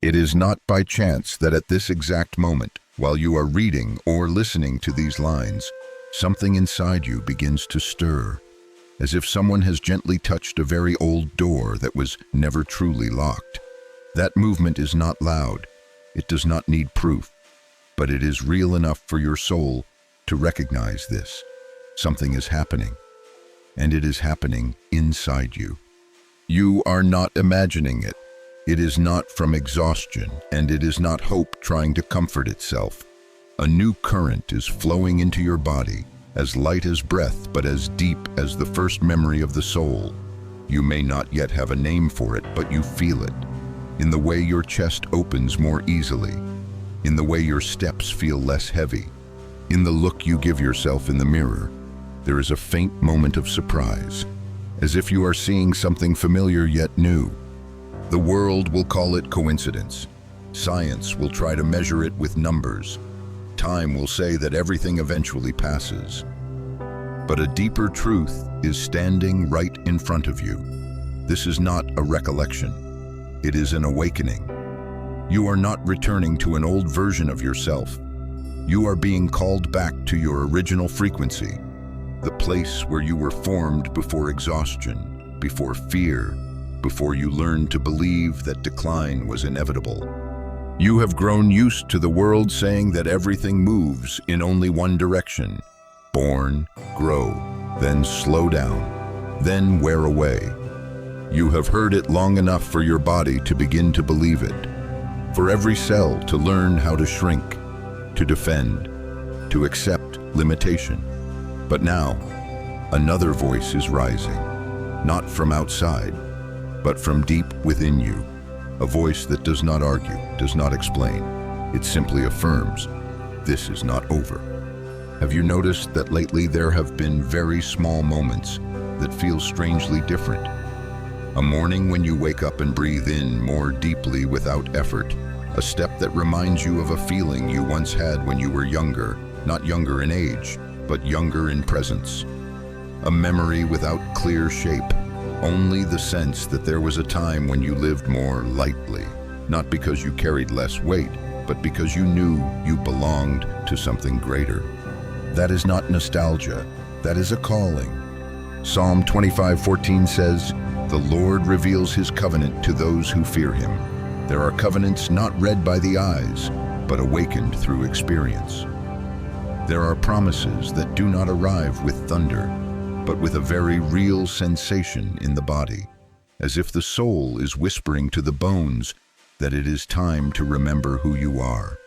It is not by chance that at this exact moment, while you are reading or listening to these lines, something inside you begins to stir, as if someone has gently touched a very old door that was never truly locked. That movement is not loud. It does not need proof, but it is real enough for your soul to recognize this. Something is happening, and it is happening inside you. You are not imagining it. It is not from exhaustion, and it is not hope trying to comfort itself. A new current is flowing into your body, as light as breath, but as deep as the first memory of the soul. You may not yet have a name for it, but you feel it. In the way your chest opens more easily, in the way your steps feel less heavy, in the look you give yourself in the mirror, there is a faint moment of surprise, as if you are seeing something familiar yet new. The world will call it coincidence. Science will try to measure it with numbers. Time will say that everything eventually passes. But a deeper truth is standing right in front of you. This is not a recollection. It is an awakening. You are not returning to an old version of yourself. You are being called back to your original frequency, the place where you were formed before exhaustion, before fear, before you learned to believe that decline was inevitable. You have grown used to the world saying that everything moves in only one direction. Born, grow, then slow down, then wear away. You have heard it long enough for your body to begin to believe it, for every cell to learn how to shrink, to defend, to accept limitation. But now, another voice is rising, not from outside, but from deep within you. A voice that does not argue, does not explain. It simply affirms, this is not over. Have you noticed that lately there have been very small moments that feel strangely different? A morning when you wake up and breathe in more deeply without effort. A step that reminds you of a feeling you once had when you were younger, not younger in age, but younger in presence. A memory without clear shape, only the sense that there was a time when you lived more lightly, not because you carried less weight, but because you knew you belonged to something greater. That is not nostalgia, that is a calling. Psalm 25:14 says, "The Lord reveals his covenant to those who fear him." There are covenants not read by the eyes, but awakened through experience. There are promises that do not arrive with thunder, but with a very real sensation in the body, as if the soul is whispering to the bones that it is time to remember who you are.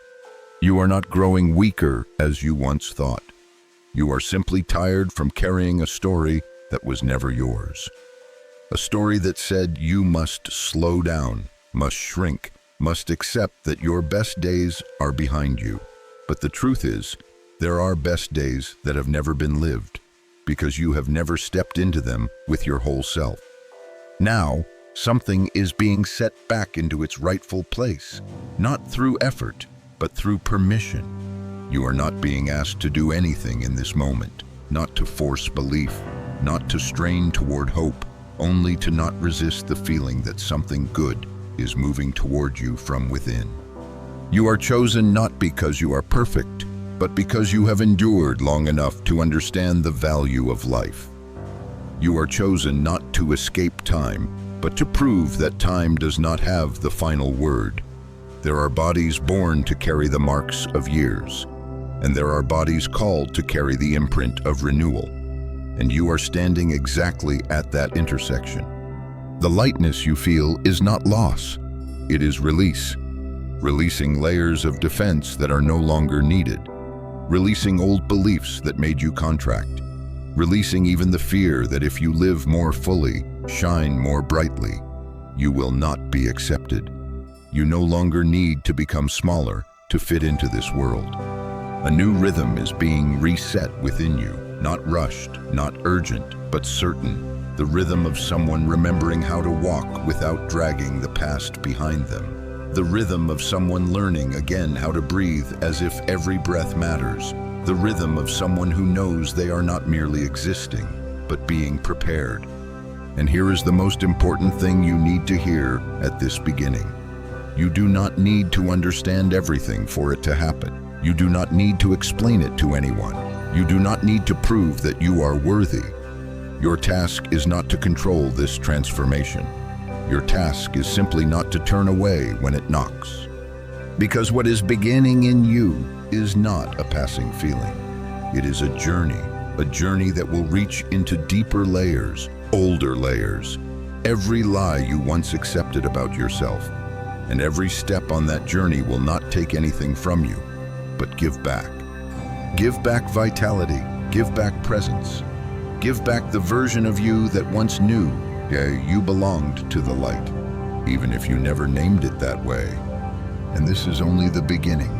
You are not growing weaker as you once thought. You are simply tired from carrying a story that was never yours. A story that said you must slow down, must shrink, must accept that your best days are behind you. But the truth is, there are best days that have never been lived, because you have never stepped into them with your whole self. Now, something is being set back into its rightful place, not through effort, but through permission. You are not being asked to do anything in this moment, not to force belief, not to strain toward hope, only to not resist the feeling that something good is moving toward you from within. You are chosen not because you are perfect, but because you have endured long enough to understand the value of life. You are chosen not to escape time, but to prove that time does not have the final word. There are bodies born to carry the marks of years, and there are bodies called to carry the imprint of renewal. And you are standing exactly at that intersection. The lightness you feel is not loss, it is release. Releasing layers of defense that are no longer needed. Releasing old beliefs that made you contract. Releasing even the fear that if you live more fully, shine more brightly, you will not be accepted. You no longer need to become smaller to fit into this world. A new rhythm is being reset within you, not rushed, not urgent, but certain. The rhythm of someone remembering how to walk without dragging the past behind them. The rhythm of someone learning again how to breathe as if every breath matters. The rhythm of someone who knows they are not merely existing, but being prepared. And here is the most important thing you need to hear at this beginning. You do not need to understand everything for it to happen. You do not need to explain it to anyone. You do not need to prove that you are worthy. Your task is not to control this transformation. Your task is simply not to turn away when it knocks. Because what is beginning in you is not a passing feeling. It is a journey that will reach into deeper layers, older layers. Every lie you once accepted about yourself, and every step on that journey will not take anything from you, but give back. Give back vitality, give back presence, give back the version of you that once knew, you belonged to the light, even if you never named it that way. And this is only the beginning.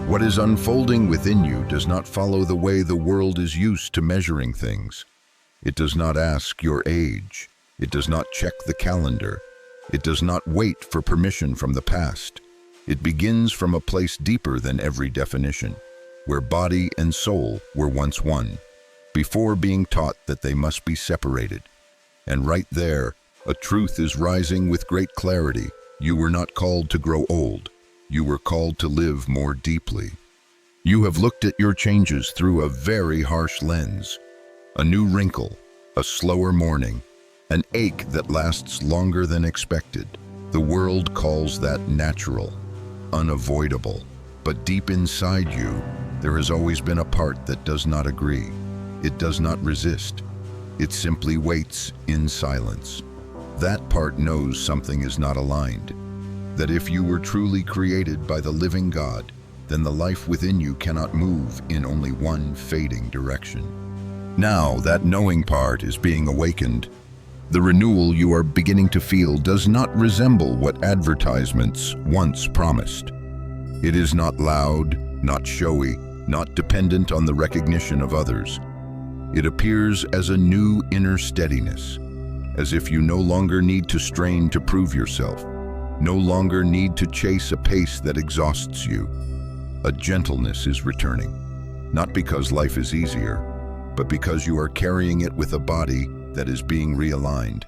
What is unfolding within you does not follow the way the world is used to measuring things. It does not ask your age. It does not check the calendar. It does not wait for permission from the past. It begins from a place deeper than every definition, where body and soul were once one, before being taught that they must be separated. And right there, a truth is rising with great clarity. You were not called to grow old. You were called to live more deeply. You have looked at your changes through a very harsh lens. A new wrinkle, a slower morning, an ache that lasts longer than expected. The world calls that natural, unavoidable. But deep inside you, there has always been a part that does not agree. It does not resist. It simply waits in silence. That part knows something is not aligned. That if you were truly created by the living God, then the life within you cannot move in only one fading direction. Now that knowing part is being awakened. The renewal you are beginning to feel does not resemble what advertisements once promised. It is not loud, not showy, not dependent on the recognition of others. It appears as a new inner steadiness, as if you no longer need to strain to prove yourself, no longer need to chase a pace that exhausts you. A gentleness is returning, not because life is easier, but because you are carrying it with a body that is being realigned.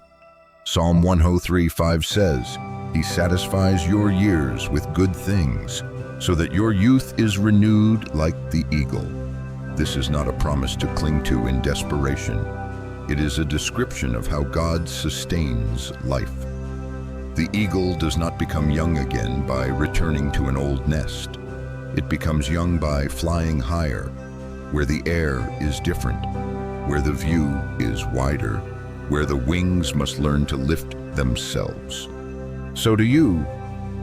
Psalm 103:5 says, "He satisfies your years with good things, so that your youth is renewed like the eagle." This is not a promise to cling to in desperation. It is a description of how God sustains life. The eagle does not become young again by returning to an old nest. It becomes young by flying higher, where the air is different, where the view is wider, where the wings must learn to lift themselves. So do you.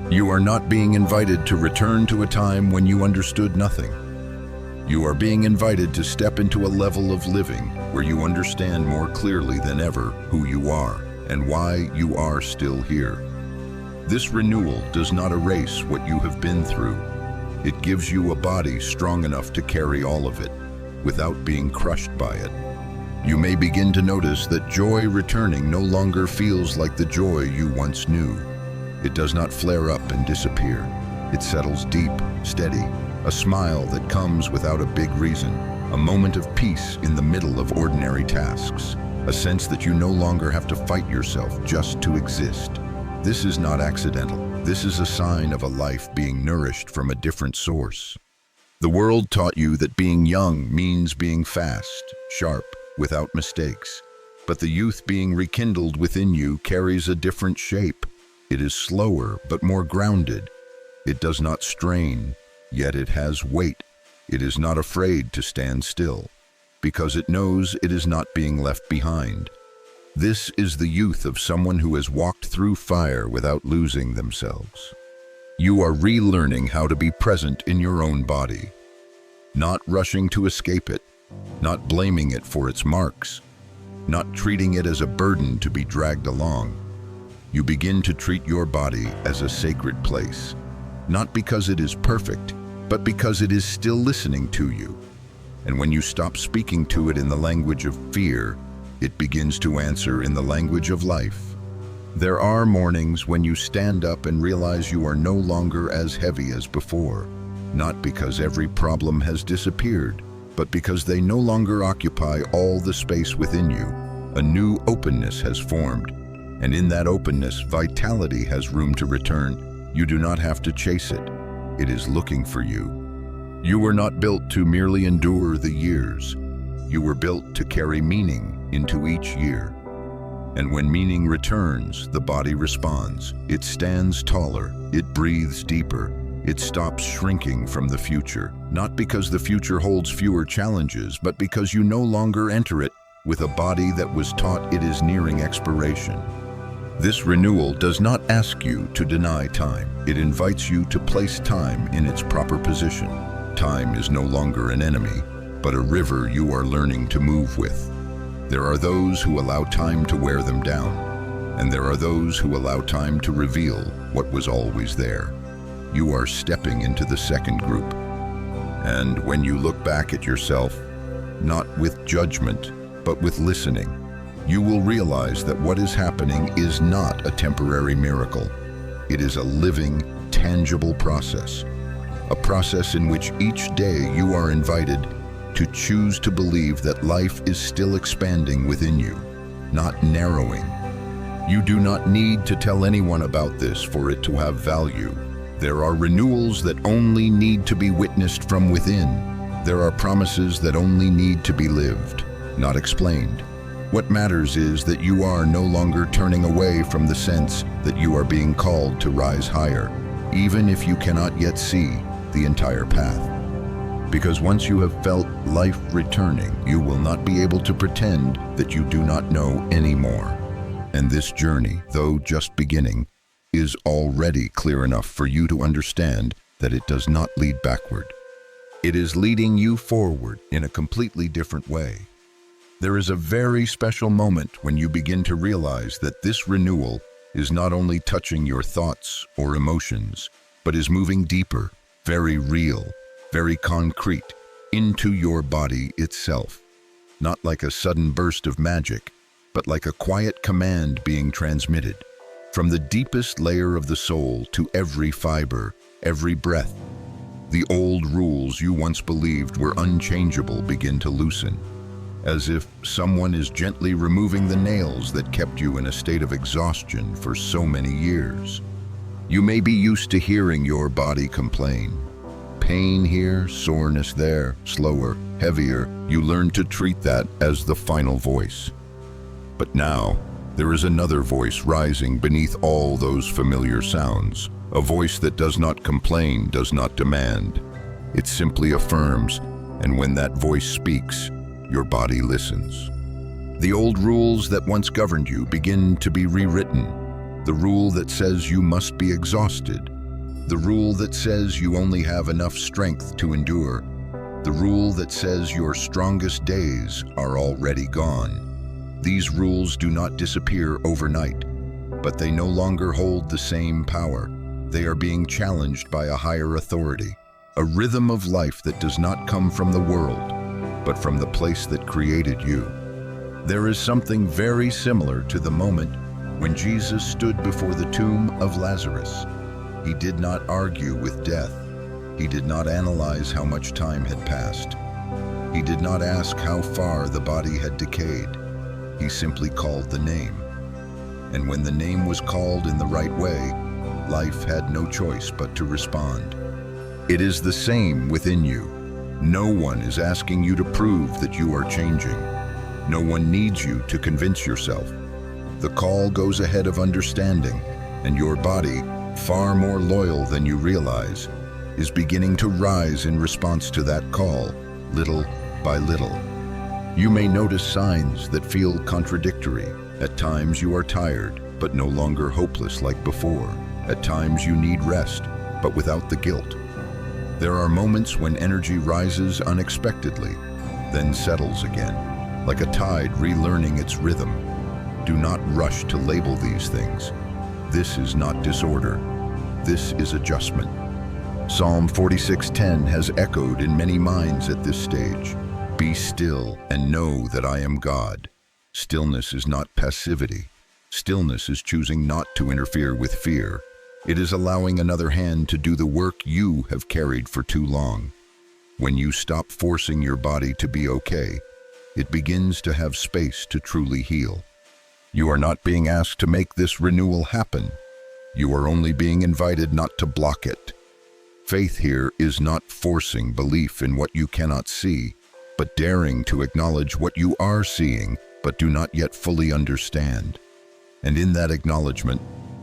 You are not being invited to return to a time when you understood nothing. You are being invited to step into a level of living where you understand more clearly than ever who you are and why you are still here. This renewal does not erase what you have been through. It gives you a body strong enough to carry all of it without being crushed by it. You may begin to notice that joy returning no longer feels like the joy you once knew. It does not flare up and disappear. It settles deep, steady, a smile that comes without a big reason, a moment of peace in the middle of ordinary tasks, a sense that you no longer have to fight yourself just to exist. This is not accidental. This is a sign of a life being nourished from a different source. The world taught you that being young means being fast, sharp, without mistakes. But the youth being rekindled within you carries a different shape. It is slower, but more grounded. It does not strain, yet it has weight. It is not afraid to stand still, because it knows it is not being left behind. This is the youth of someone who has walked through fire without losing themselves. You are relearning how to be present in your own body, not rushing to escape it, not blaming it for its marks, not treating it as a burden to be dragged along. You begin to treat your body as a sacred place, not because it is perfect, but because it is still listening to you. And when you stop speaking to it in the language of fear, it begins to answer in the language of life. There are mornings when you stand up and realize you are no longer as heavy as before, not because every problem has disappeared, but because they no longer occupy all the space within you. A new openness has formed, and in that openness, vitality has room to return. You do not have to chase it. It is looking for you. You were not built to merely endure the years. You were built to carry meaning into each year. And when meaning returns, the body responds. It stands taller, it breathes deeper, it stops shrinking from the future. Not because the future holds fewer challenges, but because you no longer enter it with a body that was taught it is nearing expiration. This renewal does not ask you to deny time. It invites you to place time in its proper position. Time is no longer an enemy, but a river you are learning to move with. There are those who allow time to wear them down, and there are those who allow time to reveal what was always there. You are stepping into the second group. And when you look back at yourself, not with judgment, but with listening, you will realize that what is happening is not a temporary miracle. It is a living, tangible process. A process in which each day you are invited to choose to believe that life is still expanding within you, not narrowing. You do not need to tell anyone about this for it to have value. There are renewals that only need to be witnessed from within. There are promises that only need to be lived, not explained. What matters is that you are no longer turning away from the sense that you are being called to rise higher, even if you cannot yet see the entire path. Because once you have felt life returning, you will not be able to pretend that you do not know anymore. And this journey, though just beginning, is already clear enough for you to understand that it does not lead backward. It is leading you forward in a completely different way. There is a very special moment when you begin to realize that this renewal is not only touching your thoughts or emotions, but is moving deeper, very real, very concrete, into your body itself. Not like a sudden burst of magic, but like a quiet command being transmitted from the deepest layer of the soul to every fiber, every breath. The old rules you once believed were unchangeable begin to loosen, as if someone is gently removing the nails that kept you in a state of exhaustion for so many years. You may be used to hearing your body complain. Pain here, soreness there, slower, heavier. You learn to treat that as the final voice. But now, there is another voice rising beneath all those familiar sounds. A voice that does not complain, does not demand. It simply affirms, and when that voice speaks, your body listens. The old rules that once governed you begin to be rewritten. The rule that says you must be exhausted. The rule that says you only have enough strength to endure. The rule that says your strongest days are already gone. These rules do not disappear overnight, but they no longer hold the same power. They are being challenged by a higher authority, a rhythm of life that does not come from the world, but from the place that created you. There is something very similar to the moment when Jesus stood before the tomb of Lazarus. He did not argue with death. He did not analyze how much time had passed. He did not ask how far the body had decayed. He simply called the name. And when the name was called in the right way, life had no choice but to respond. It is the same within you. No one is asking you to prove that you are changing. No one needs you to convince yourself. The call goes ahead of understanding, and your body, far more loyal than you realize, is beginning to rise in response to that call, little by little. You may notice signs that feel contradictory. At times you are tired, but no longer hopeless like before. At times you need rest, but without the guilt. There are moments when energy rises unexpectedly, then settles again, like a tide relearning its rhythm. Do not rush to label these things. This is not disorder. This is adjustment. Psalm 46:10 has echoed in many minds at this stage. Be still and know that I am God. Stillness is not passivity. Stillness is choosing not to interfere with fear. It is allowing another hand to do the work you have carried for too long. When you stop forcing your body to be okay, it begins to have space to truly heal. You are not being asked to make this renewal happen. You are only being invited not to block it. Faith here is not forcing belief in what you cannot see, but daring to acknowledge what you are seeing but do not yet fully understand. And in that acknowledgement,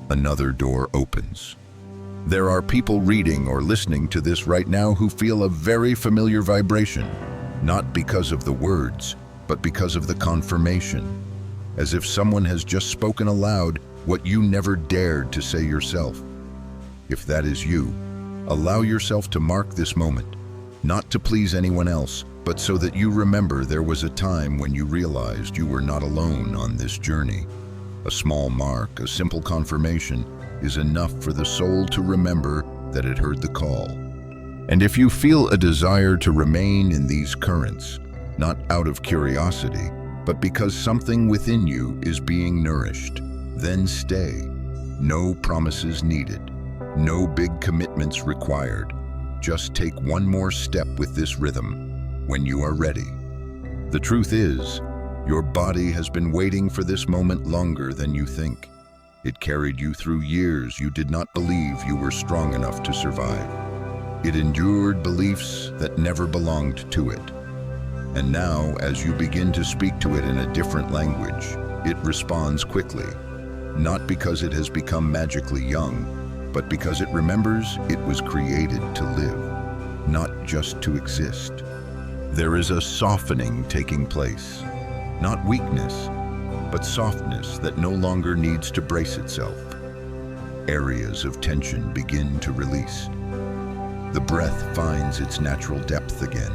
another door opens. There are people reading or listening to this right now who feel a very familiar vibration, not because of the words, but because of the confirmation, as if someone has just spoken aloud what you never dared to say yourself. If that is you, allow yourself to mark this moment, not to please anyone else, but so that you remember there was a time when you realized you were not alone on this journey. A small mark, a simple confirmation, is enough for the soul to remember that it heard the call. And if you feel a desire to remain in these currents, not out of curiosity, but because something within you is being nourished, then stay. No promises needed. No big commitments required. Just take one more step with this rhythm when you are ready. The truth is, your body has been waiting for this moment longer than you think. It carried you through years you did not believe you were strong enough to survive. It endured beliefs that never belonged to it. And now, as you begin to speak to it in a different language, it responds quickly, not because it has become magically young, but because it remembers it was created to live, not just to exist. There is a softening taking place, not weakness, but softness that no longer needs to brace itself. Areas of tension begin to release. The breath finds its natural depth again.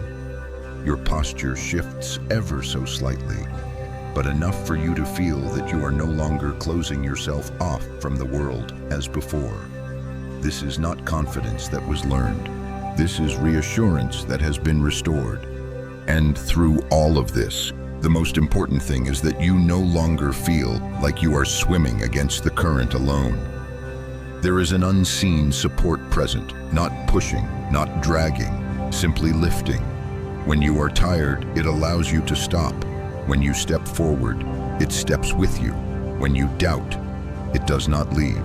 Your posture shifts ever so slightly, but enough for you to feel that you are no longer closing yourself off from the world as before. This is not confidence that was learned. This is reassurance that has been restored. And through all of this, the most important thing is that you no longer feel like you are swimming against the current alone. There is an unseen support present, not pushing, not dragging, simply lifting. When you are tired, it allows you to stop. When you step forward, it steps with you. When you doubt, it does not leave.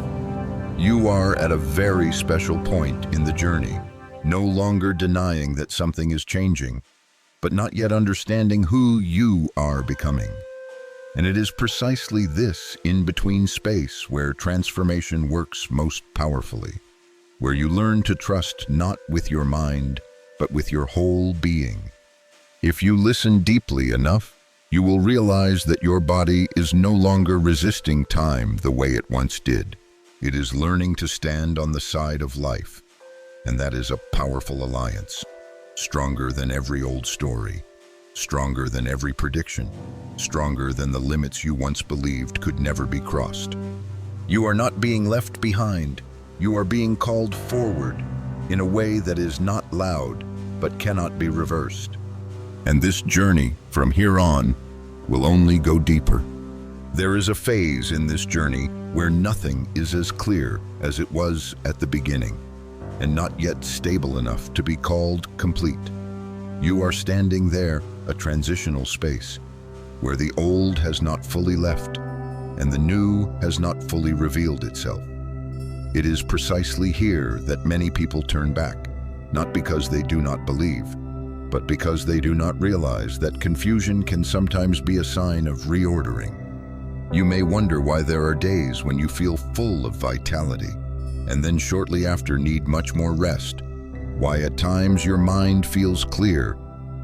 You are at a very special point in the journey, no longer denying that something is changing, but not yet understanding who you are becoming. And it is precisely this in-between space where transformation works most powerfully, where you learn to trust not with your mind, but with your whole being. If you listen deeply enough, you will realize that your body is no longer resisting time the way it once did. It is learning to stand on the side of life, and that is a powerful alliance, stronger than every old story, stronger than every prediction, stronger than the limits you once believed could never be crossed. You are not being left behind. You are being called forward in a way that is not loud, but cannot be reversed. And this journey, from here on, will only go deeper. There is a phase in this journey where nothing is as clear as it was at the beginning, and not yet stable enough to be called complete. You are standing there, a transitional space, where the old has not fully left, and the new has not fully revealed itself. It is precisely here that many people turn back, not because they do not believe, but because they do not realize that confusion can sometimes be a sign of reordering. You may wonder why there are days when you feel full of vitality, and then shortly after need much more rest. Why at times your mind feels clear,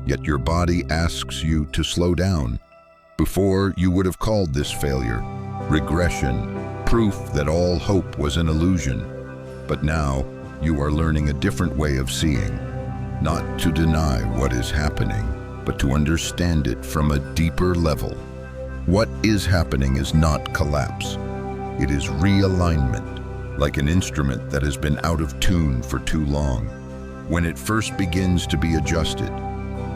yet your body asks you to slow down. Before, you would have called this failure, regression, proof that all hope was an illusion. But now, you are learning a different way of seeing, not to deny what is happening, but to understand it from a deeper level. What is happening is not collapse. It is realignment, like an instrument that has been out of tune for too long. When it first begins to be adjusted,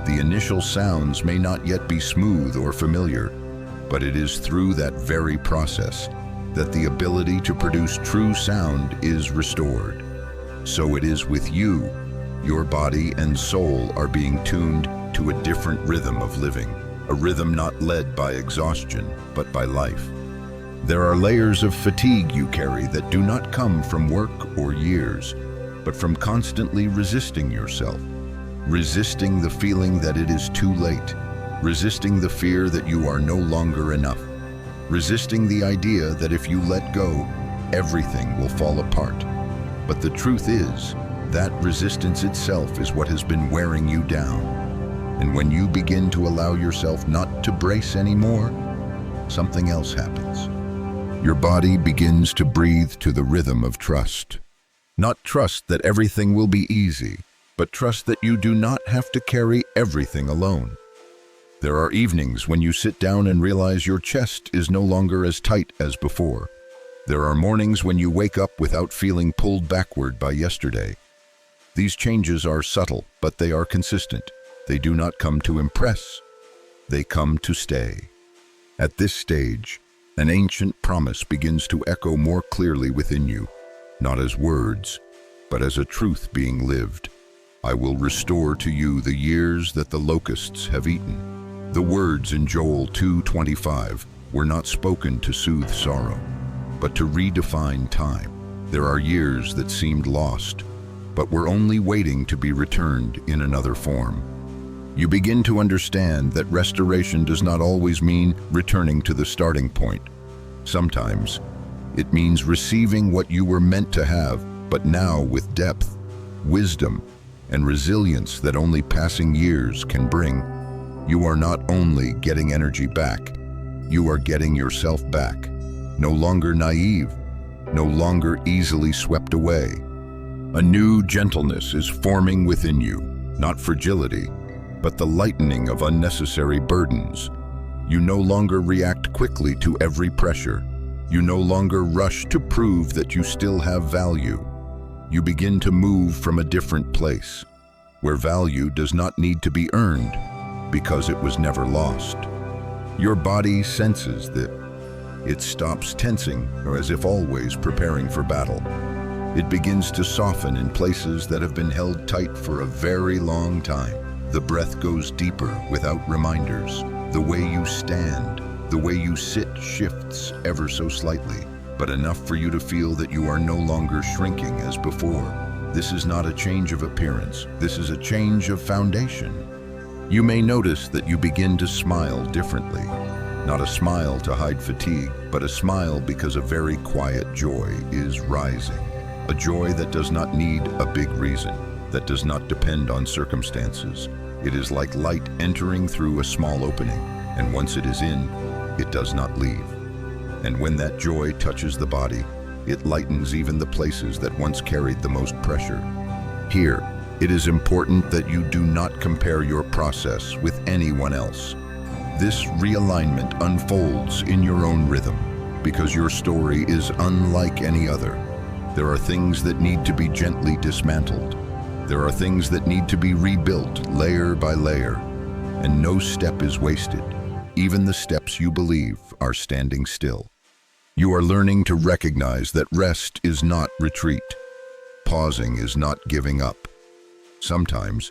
the initial sounds may not yet be smooth or familiar, but it is through that very process that the ability to produce true sound is restored. So it is with you. Your body and soul are being tuned to a different rhythm of living, a rhythm not led by exhaustion, but by life. There are layers of fatigue you carry that do not come from work or years, but from constantly resisting yourself, resisting the feeling that it is too late, resisting the fear that you are no longer enough, resisting the idea that if you let go, everything will fall apart. But the truth is, that resistance itself is what has been wearing you down. And when you begin to allow yourself not to brace anymore, something else happens. Your body begins to breathe to the rhythm of trust. Not trust that everything will be easy, but trust that you do not have to carry everything alone. There are evenings when you sit down and realize your chest is no longer as tight as before. There are mornings when you wake up without feeling pulled backward by yesterday. These changes are subtle, but they are consistent. They do not come to impress. They come to stay. At this stage, an ancient promise begins to echo more clearly within you, not as words, but as a truth being lived. I will restore to you the years that the locusts have eaten. The words in Joel 2:25 were not spoken to soothe sorrow, but to redefine time. There are years that seemed lost, but were only waiting to be returned in another form. You begin to understand that restoration does not always mean returning to the starting point. Sometimes it means receiving what you were meant to have, but now with depth, wisdom, and resilience that only passing years can bring. You are not only getting energy back, you are getting yourself back. No longer naive, no longer easily swept away. A new gentleness is forming within you, not fragility, but the lightening of unnecessary burdens. You no longer react quickly to every pressure. You no longer rush to prove that you still have value. You begin to move from a different place, where value does not need to be earned, because it was never lost. Your body senses that. It stops tensing, or as if always preparing for battle. It begins to soften in places that have been held tight for a very long time. The breath goes deeper without reminders. The way you stand, the way you sit shifts ever so slightly, but enough for you to feel that you are no longer shrinking as before. This is not a change of appearance. This is a change of foundation. You may notice that you begin to smile differently. Not a smile to hide fatigue, but a smile because a very quiet joy is rising. A joy that does not need a big reason, that does not depend on circumstances. It is like light entering through a small opening, and once it is in, it does not leave. And when that joy touches the body, it lightens even the places that once carried the most pressure. Here, it is important that you do not compare your process with anyone else. This realignment unfolds in your own rhythm, because your story is unlike any other. There are things that need to be gently dismantled. There are things that need to be rebuilt layer by layer, and no step is wasted. Even the steps you believe are standing still. You are learning to recognize that rest is not retreat. Pausing is not giving up. Sometimes,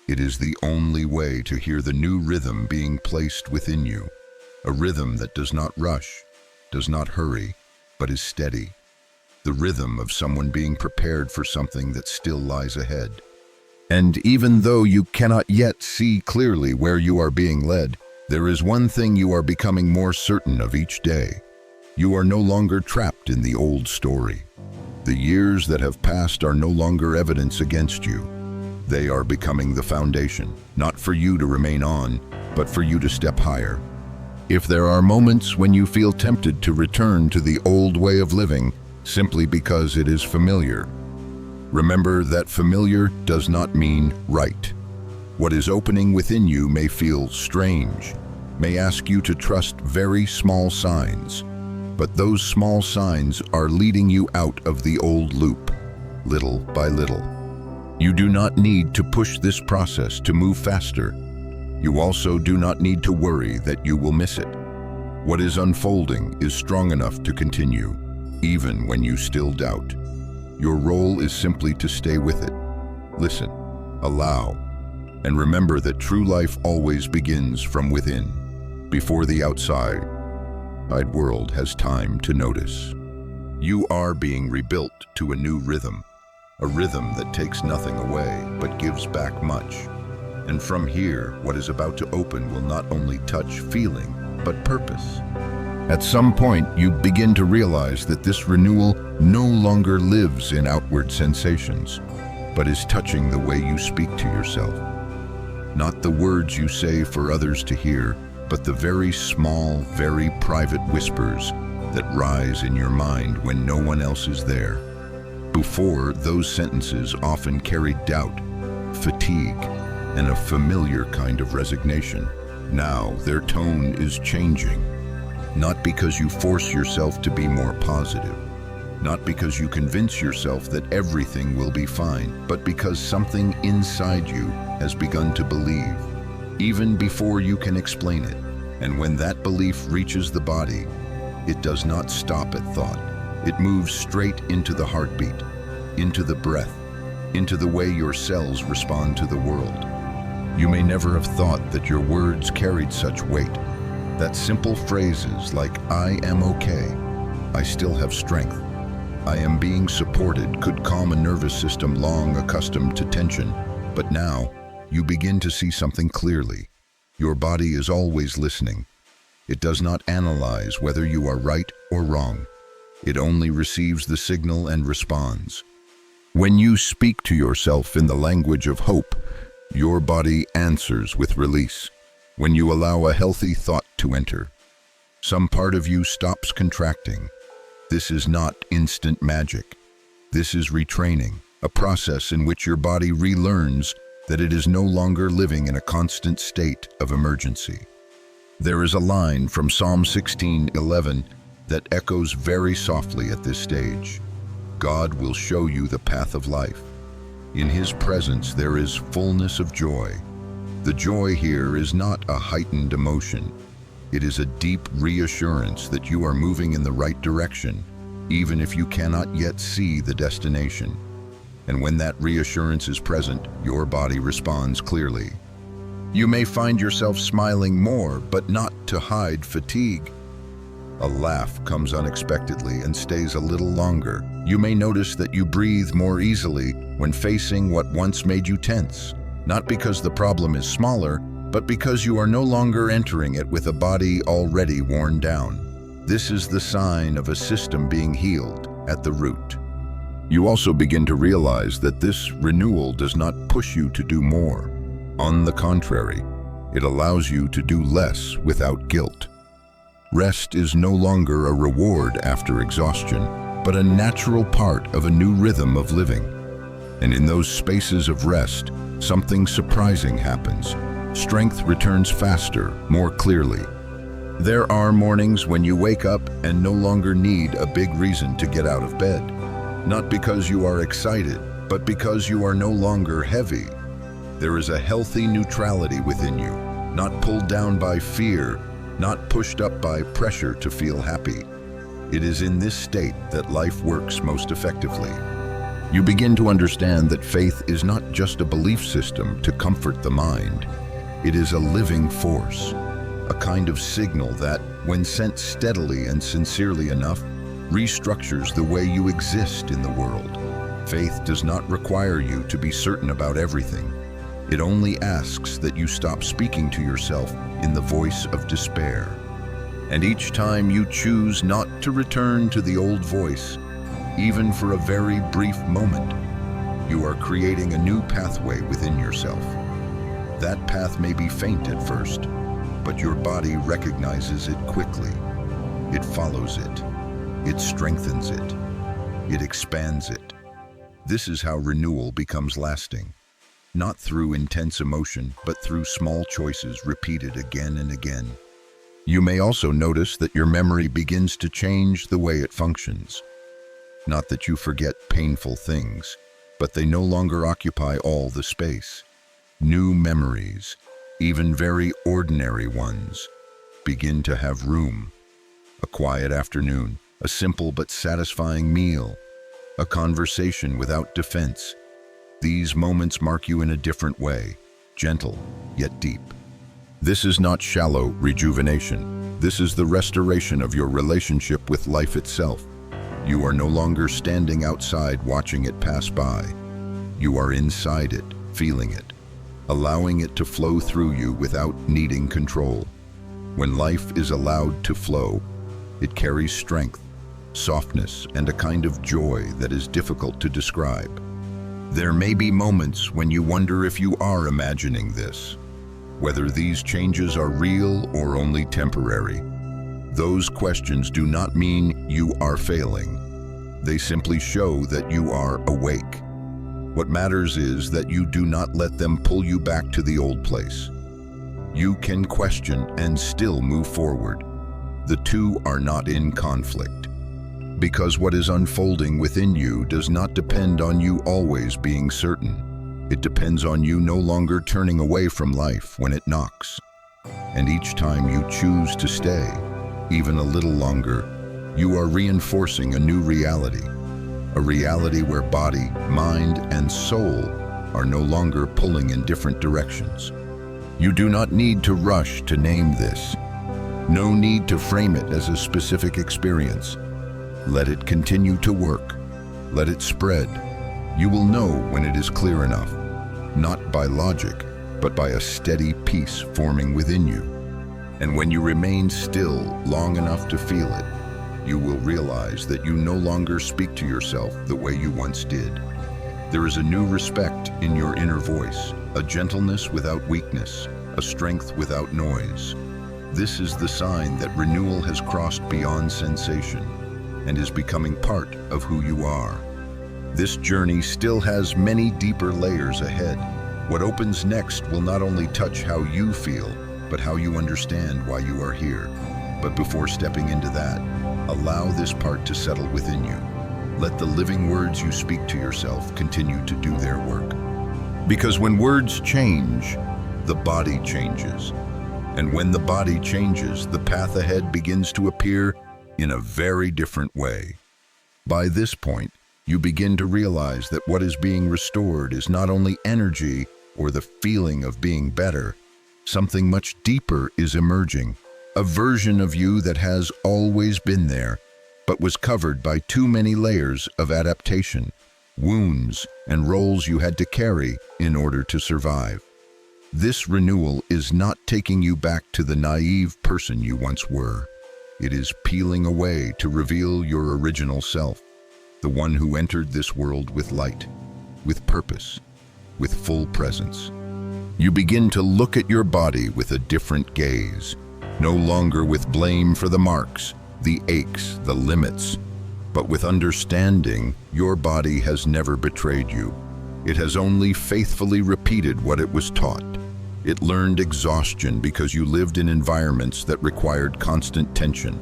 it is the only way to hear the new rhythm being placed within you. A rhythm that does not rush, does not hurry, but is steady. The rhythm of someone being prepared for something that still lies ahead. And even though you cannot yet see clearly where you are being led, there is one thing you are becoming more certain of each day. You are no longer trapped in the old story. The years that have passed are no longer evidence against you. They are becoming the foundation, not for you to remain on, but for you to step higher. If there are moments when you feel tempted to return to the old way of living, simply because it is familiar, remember that familiar does not mean right. What is opening within you may feel strange, may ask you to trust very small signs, but those small signs are leading you out of the old loop, little by little. You do not need to push this process to move faster. You also do not need to worry that you will miss it. What is unfolding is strong enough to continue, even when you still doubt. Your role is simply to stay with it. Listen, allow, and remember that true life always begins from within, before the outside. world has time to notice. You are being rebuilt to a new rhythm, a rhythm that takes nothing away but gives back much. And from here, what is about to open will not only touch feeling, but purpose. At some point, you begin to realize that this renewal no longer lives in outward sensations, but is touching the way you speak to yourself. Not the words you say for others to hear, but the very small, very private whispers that rise in your mind when no one else is there. Before, those sentences often carried doubt, fatigue, and a familiar kind of resignation. Now, their tone is changing. Not because you force yourself to be more positive, not because you convince yourself that everything will be fine, but because something inside you has begun to believe, even before you can explain it. And when that belief reaches the body, it does not stop at thought. It moves straight into the heartbeat, into the breath, into the way your cells respond to the world. You may never have thought that your words carried such weight, that simple phrases like, "I am okay," "I still have strength," "I am being supported," could calm a nervous system long accustomed to tension. But now, you begin to see something clearly. Your body is always listening. It does not analyze whether you are right or wrong. It only receives the signal and responds. When you speak to yourself in the language of hope, your body answers with release. When you allow a healthy thought to enter, some part of you stops contracting. This is not instant magic. This is retraining, a process in which your body relearns that it is no longer living in a constant state of emergency. There is a line from Psalm 16:11 that echoes very softly at this stage. God will show you the path of life. In His presence there is fullness of joy. The joy here is not a heightened emotion. It is a deep reassurance that you are moving in the right direction, even if you cannot yet see the destination. And when that reassurance is present, your body responds clearly. You may find yourself smiling more, but not to hide fatigue. A laugh comes unexpectedly and stays a little longer. You may notice that you breathe more easily when facing what once made you tense, not because the problem is smaller, but because you are no longer entering it with a body already worn down. This is the sign of a system being healed at the root. You also begin to realize that this renewal does not push you to do more. On the contrary, it allows you to do less without guilt. Rest is no longer a reward after exhaustion, but a natural part of a new rhythm of living. And in those spaces of rest, something surprising happens. Strength returns faster, more clearly. There are mornings when you wake up and no longer need a big reason to get out of bed. Not because you are excited, but because you are no longer heavy. There is a healthy neutrality within you, not pulled down by fear, not pushed up by pressure to feel happy. It is in this state that life works most effectively. You begin to understand that faith is not just a belief system to comfort the mind. It is a living force, a kind of signal that, when sent steadily and sincerely enough, restructures the way you exist in the world. Faith does not require you to be certain about everything. It only asks that you stop speaking to yourself in the voice of despair. And each time you choose not to return to the old voice, even for a very brief moment, you are creating a new pathway within yourself. That path may be faint at first, but your body recognizes it quickly. It follows it. It strengthens it. It expands it. This is how renewal becomes lasting. Not through intense emotion, but through small choices repeated again and again. You may also notice that your memory begins to change the way it functions. Not that you forget painful things, but they no longer occupy all the space. New memories, even very ordinary ones, begin to have room. A quiet afternoon, a simple but satisfying meal, a conversation without defense. These moments mark you in a different way, gentle yet deep. This is not shallow rejuvenation. This is the restoration of your relationship with life itself. You are no longer standing outside watching it pass by. You are inside it, feeling it, allowing it to flow through you without needing control. When life is allowed to flow, it carries strength, softness, and a kind of joy that is difficult to describe. There may be moments when you wonder if you are imagining this, whether these changes are real or only temporary. Those questions do not mean you are failing. They simply show that you are awake. What matters is that you do not let them pull you back to the old place. You can question and still move forward. The two are not in conflict. Because what is unfolding within you does not depend on you always being certain. It depends on you no longer turning away from life when it knocks. And each time you choose to stay, even a little longer, you are reinforcing a new reality. A reality where body, mind, and soul are no longer pulling in different directions. You do not need to rush to name this. No need to frame it as a specific experience. Let it continue to work. Let it spread. You will know when it is clear enough, not by logic, but by a steady peace forming within you. And when you remain still long enough to feel it, you will realize that you no longer speak to yourself the way you once did. There is a new respect in your inner voice, a gentleness without weakness, a strength without noise. This is the sign that renewal has crossed beyond sensation and is becoming part of who you are. This journey still has many deeper layers ahead. What opens next will not only touch how you feel, but how you understand why you are here. But before stepping into that, allow this part to settle within you. Let the living words you speak to yourself continue to do their work. Because when words change, the body changes. And when the body changes, the path ahead begins to appear in a very different way. By this point, you begin to realize that what is being restored is not only energy or the feeling of being better. Something much deeper is emerging. A version of you that has always been there, but was covered by too many layers of adaptation, wounds, and roles you had to carry in order to survive. This renewal is not taking you back to the naive person you once were. It is peeling away to reveal your original self, the one who entered this world with light, with purpose, with full presence. You begin to look at your body with a different gaze, no longer with blame for the marks, the aches, the limits, but with understanding. Your body has never betrayed you. It has only faithfully repeated what it was taught. It learned exhaustion because you lived in environments that required constant tension.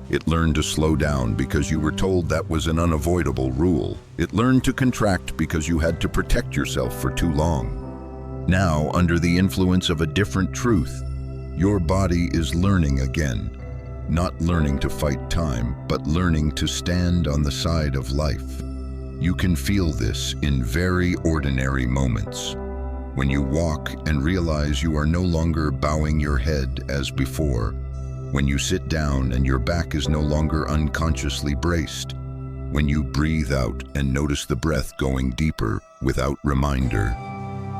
It learned to slow down because you were told that was an unavoidable rule. It learned to contract because you had to protect yourself for too long. Now, under the influence of a different truth, your body is learning again, not learning to fight time, but learning to stand on the side of life. You can feel this in very ordinary moments. When you walk and realize you are no longer bowing your head as before. When you sit down and your back is no longer unconsciously braced. When you breathe out and notice the breath going deeper without reminder.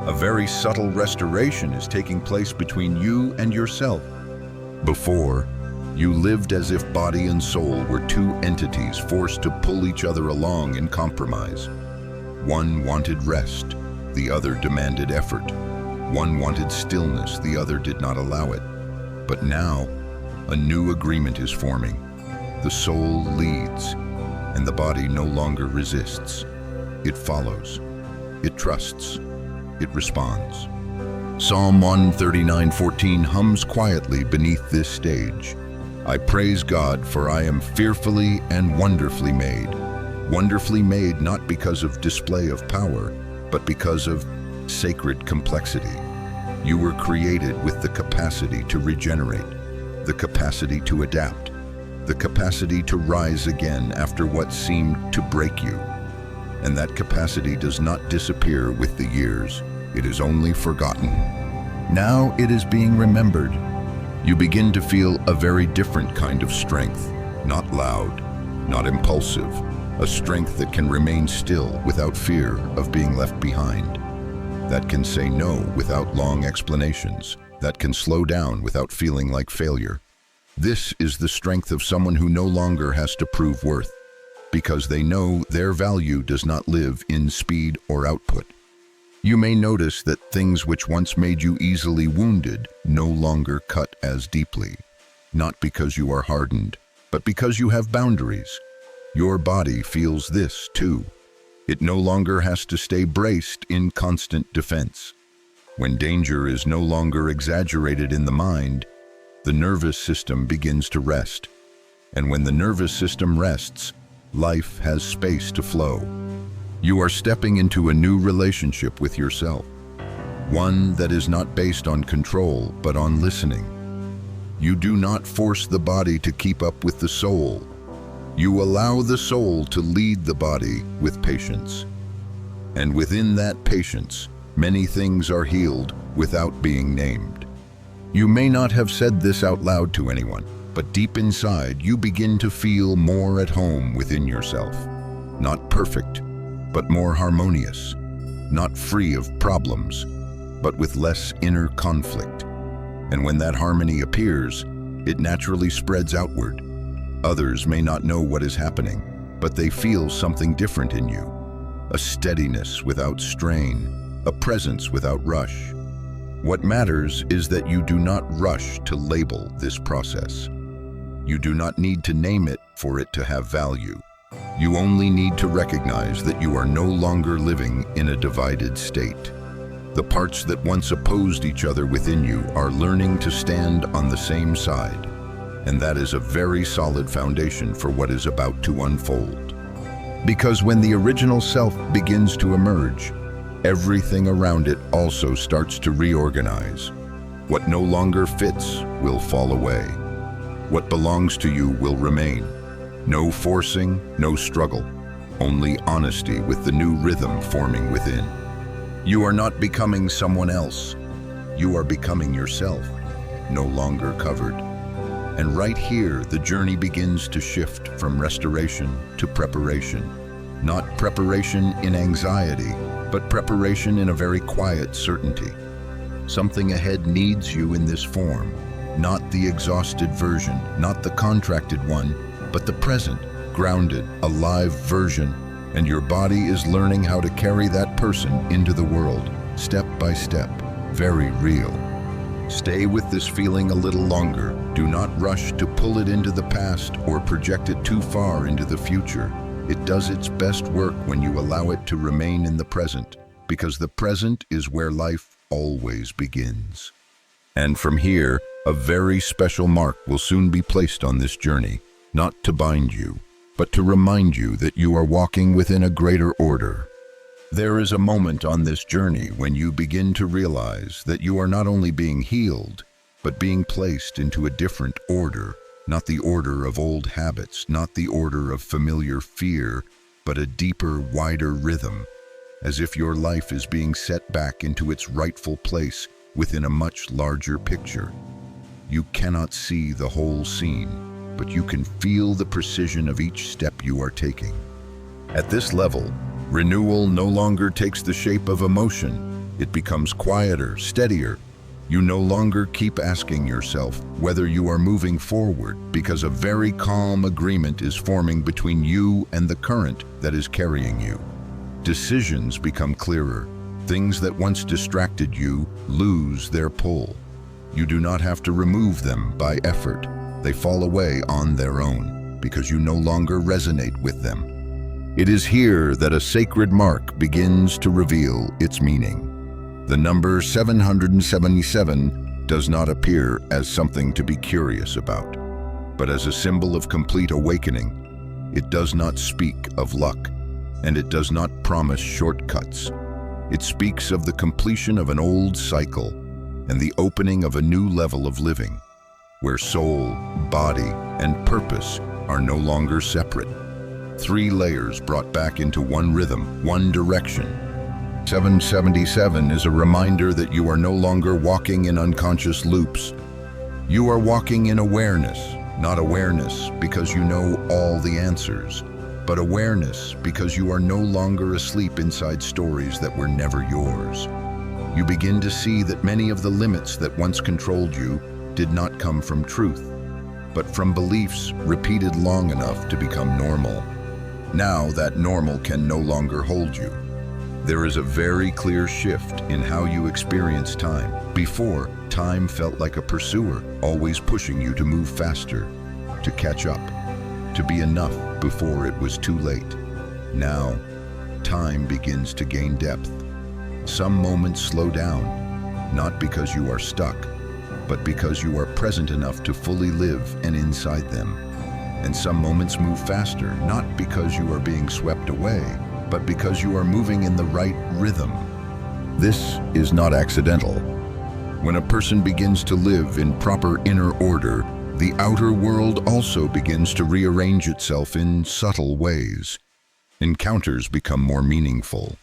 A very subtle restoration is taking place between you and yourself. Before, you lived as if body and soul were two entities forced to pull each other along in compromise. One wanted rest, the other demanded effort. One wanted stillness, the other did not allow it. But now, a new agreement is forming. The soul leads, and the body no longer resists. It follows. It trusts. It responds. Psalm 139:14 hums quietly beneath this stage. I praise God, for I am fearfully and wonderfully made. Wonderfully made not because of display of power, but because of sacred complexity. You were created with the capacity to regenerate, the capacity to adapt, the capacity to rise again after what seemed to break you. And that capacity does not disappear with the years. It is only forgotten. Now it is being remembered. You begin to feel a very different kind of strength, not loud, not impulsive, a strength that can remain still without fear of being left behind, that can say no without long explanations, that can slow down without feeling like failure. This is the strength of someone who no longer has to prove worth, because they know their value does not live in speed or output. You may notice that things which once made you easily wounded no longer cut as deeply, not because you are hardened, but because you have boundaries. Your body feels this too. It no longer has to stay braced in constant defense. When danger is no longer exaggerated in the mind, the nervous system begins to rest. And when the nervous system rests, life has space to flow. You are stepping into a new relationship with yourself, one that is not based on control, but on listening. You do not force the body to keep up with the soul. You allow the soul to lead the body with patience. And within that patience, many things are healed without being named. You may not have said this out loud to anyone, but deep inside you begin to feel more at home within yourself. Not perfect, but more harmonious. Not free of problems, but with less inner conflict. And when that harmony appears, it naturally spreads outward. Others may not know what is happening, but they feel something different in you. A steadiness without strain, a presence without rush. What matters is that you do not rush to label this process. You do not need to name it for it to have value. You only need to recognize that you are no longer living in a divided state. The parts that once opposed each other within you are learning to stand on the same side. And that is a very solid foundation for what is about to unfold. Because when the original self begins to emerge, everything around it also starts to reorganize. What no longer fits will fall away. What belongs to you will remain. No forcing, no struggle, only honesty with the new rhythm forming within. You are not becoming someone else. You are becoming yourself, no longer covered. And right here, the journey begins to shift from restoration to preparation. Not preparation in anxiety, but preparation in a very quiet certainty. Something ahead needs you in this form, not the exhausted version, not the contracted one, but the present, grounded, alive version. And your body is learning how to carry that person into the world, step by step, very real. Stay with this feeling a little longer. Do not rush to pull it into the past or project it too far into the future. It does its best work when you allow it to remain in the present, because the present is where life always begins. And from here, a very special mark will soon be placed on this journey, not to bind you, but to remind you that you are walking within a greater order. There is a moment on this journey when you begin to realize that you are not only being healed, but being placed into a different order, not the order of old habits, not the order of familiar fear, but a deeper, wider rhythm, as if your life is being set back into its rightful place within a much larger picture. You cannot see the whole scene, but you can feel the precision of each step you are taking. At this level, renewal no longer takes the shape of emotion. It becomes quieter, steadier. You no longer keep asking yourself whether you are moving forward, because a very calm agreement is forming between you and the current that is carrying you. Decisions become clearer. Things that once distracted you lose their pull. You do not have to remove them by effort. They fall away on their own because you no longer resonate with them. It is here that a sacred mark begins to reveal its meaning. The number 777 does not appear as something to be curious about, but as a symbol of complete awakening. It does not speak of luck, and it does not promise shortcuts. It speaks of the completion of an old cycle and the opening of a new level of living, where soul, body, and purpose are no longer separate. 3 layers brought back into one rhythm, one direction. 777 is a reminder that you are no longer walking in unconscious loops. You are walking in awareness, not awareness because you know all the answers, but awareness because you are no longer asleep inside stories that were never yours. You begin to see that many of the limits that once controlled you did not come from truth, but from beliefs repeated long enough to become normal. Now that normal can no longer hold you. There is a very clear shift in how you experience time. Before, time felt like a pursuer, always pushing you to move faster, to catch up, to be enough before it was too late. Now, time begins to gain depth. Some moments slow down, not because you are stuck, but because you are present enough to fully live and inside them. And some moments move faster, not because you are being swept away, but because you are moving in the right rhythm. This is not accidental. When a person begins to live in proper inner order, the outer world also begins to rearrange itself in subtle ways. Encounters become more meaningful.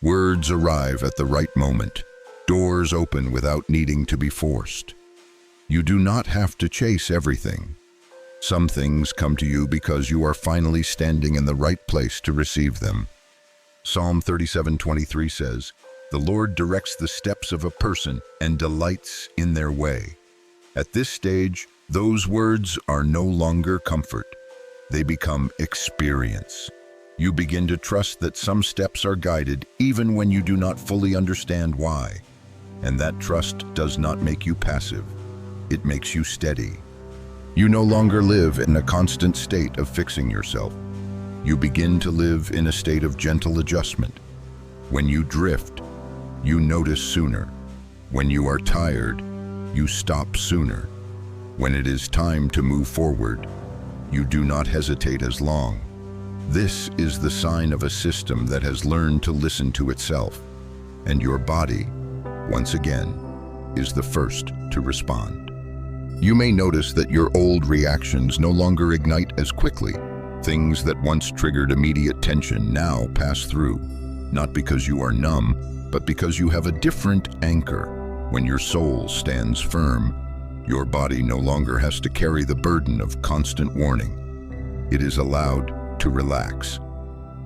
Words arrive at the right moment. Doors open without needing to be forced. You do not have to chase everything. Some things come to you because you are finally standing in the right place to receive them. Psalm 37:23 says, "The Lord directs the steps of a person and delights in their way." At this stage, those words are no longer comfort. They become experience. You begin to trust that some steps are guided even when you do not fully understand why. And that trust does not make you passive. It makes you steady. You no longer live in a constant state of fixing yourself. You begin to live in a state of gentle adjustment. When you drift, you notice sooner. When you are tired, you stop sooner. When it is time to move forward, you do not hesitate as long. This is the sign of a system that has learned to listen to itself, and your body, once again, is the first to respond. You may notice that your old reactions no longer ignite as quickly. Things that once triggered immediate tension now pass through, not because you are numb, but because you have a different anchor. When your soul stands firm, your body no longer has to carry the burden of constant warning. It is allowed to relax.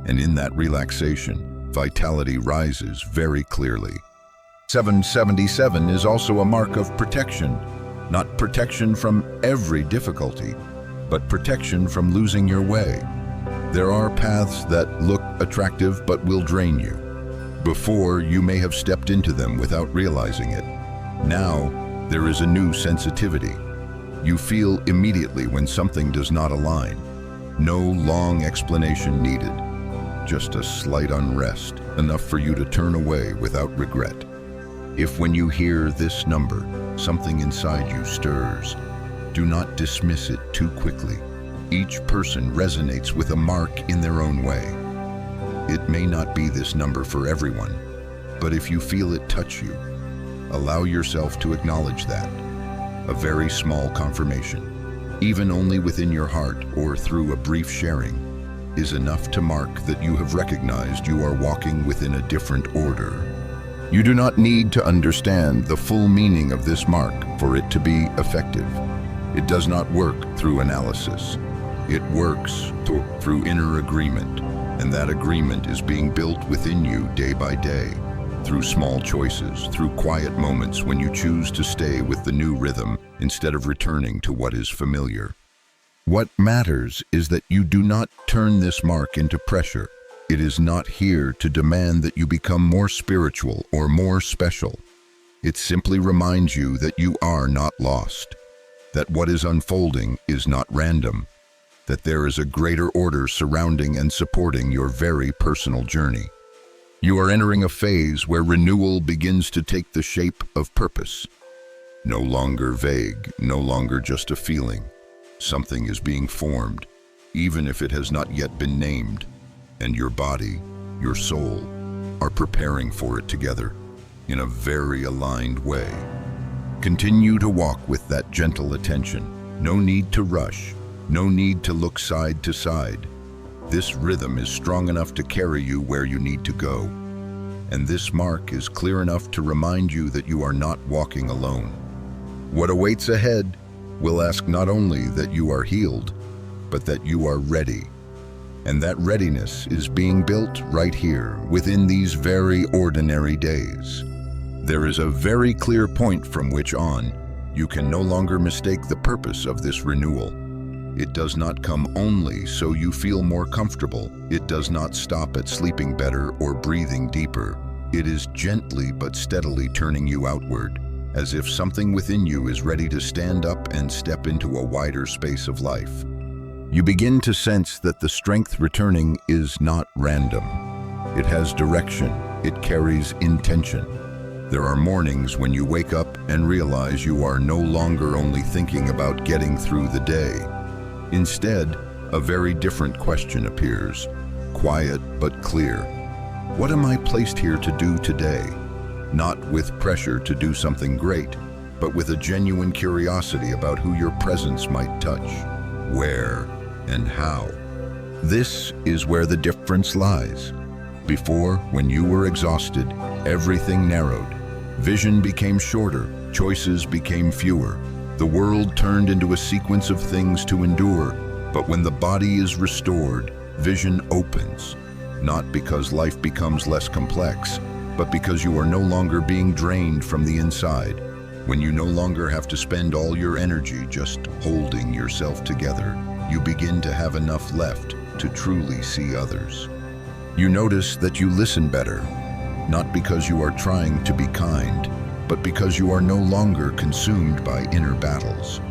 And in that relaxation, vitality rises very clearly. 777 is also a mark of protection, not protection from every difficulty, but protection from losing your way. There are paths that look attractive but will drain you. Before, you may have stepped into them without realizing it. Now, there is a new sensitivity. You feel immediately when something does not align. No long explanation needed. Just a slight unrest, enough for you to turn away without regret. If when you hear this number, something inside you stirs, do not dismiss it too quickly. Each person resonates with a mark in their own way. It may not be this number for everyone, but if you feel it touch you, allow yourself to acknowledge that. A very small confirmation, even only within your heart or through a brief sharing, is enough to mark that you have recognized you are walking within a different order. You do not need to understand the full meaning of this mark for it to be effective. It does not work through analysis. It works through inner agreement, and that agreement is being built within you day by day, through small choices, through quiet moments when you choose to stay with the new rhythm instead of returning to what is familiar. What matters is that you do not turn this mark into pressure. It is not here to demand that you become more spiritual or more special. It simply reminds you that you are not lost, that what is unfolding is not random, that there is a greater order surrounding and supporting your very personal journey. You are entering a phase where renewal begins to take the shape of purpose. No longer vague, no longer just a feeling. Something is being formed, even if it has not yet been named, and your body, your soul, are preparing for it together in a very aligned way. Continue to walk with that gentle attention. No need to rush, no need to look side to side. This rhythm is strong enough to carry you where you need to go. and this mark is clear enough to remind you that you are not walking alone. What awaits ahead will ask not only that you are healed, but that you are ready. And that readiness is being built right here, within these very ordinary days. There is a very clear point from which on you can no longer mistake the purpose of this renewal. It does not come only so you feel more comfortable. It does not stop at sleeping better or breathing deeper. It is gently but steadily turning you outward, as if something within you is ready to stand up and step into a wider space of life. You begin to sense that the strength returning is not random. It has direction. It carries intention. There are mornings when you wake up and realize you are no longer only thinking about getting through the day. Instead, a very different question appears, quiet but clear. What am I placed here to do today? Not with pressure to do something great, but with a genuine curiosity about who your presence might touch, where, and how. This is where the difference lies. Before, when you were exhausted, everything narrowed. Vision became shorter, choices became fewer. The world turned into a sequence of things to endure. But when the body is restored, vision opens. Not because life becomes less complex, but because you are no longer being drained from the inside. When you no longer have to spend all your energy just holding yourself together, you begin to have enough left to truly see others. You notice that you listen better, not because you are trying to be kind, but because you are no longer consumed by inner battles.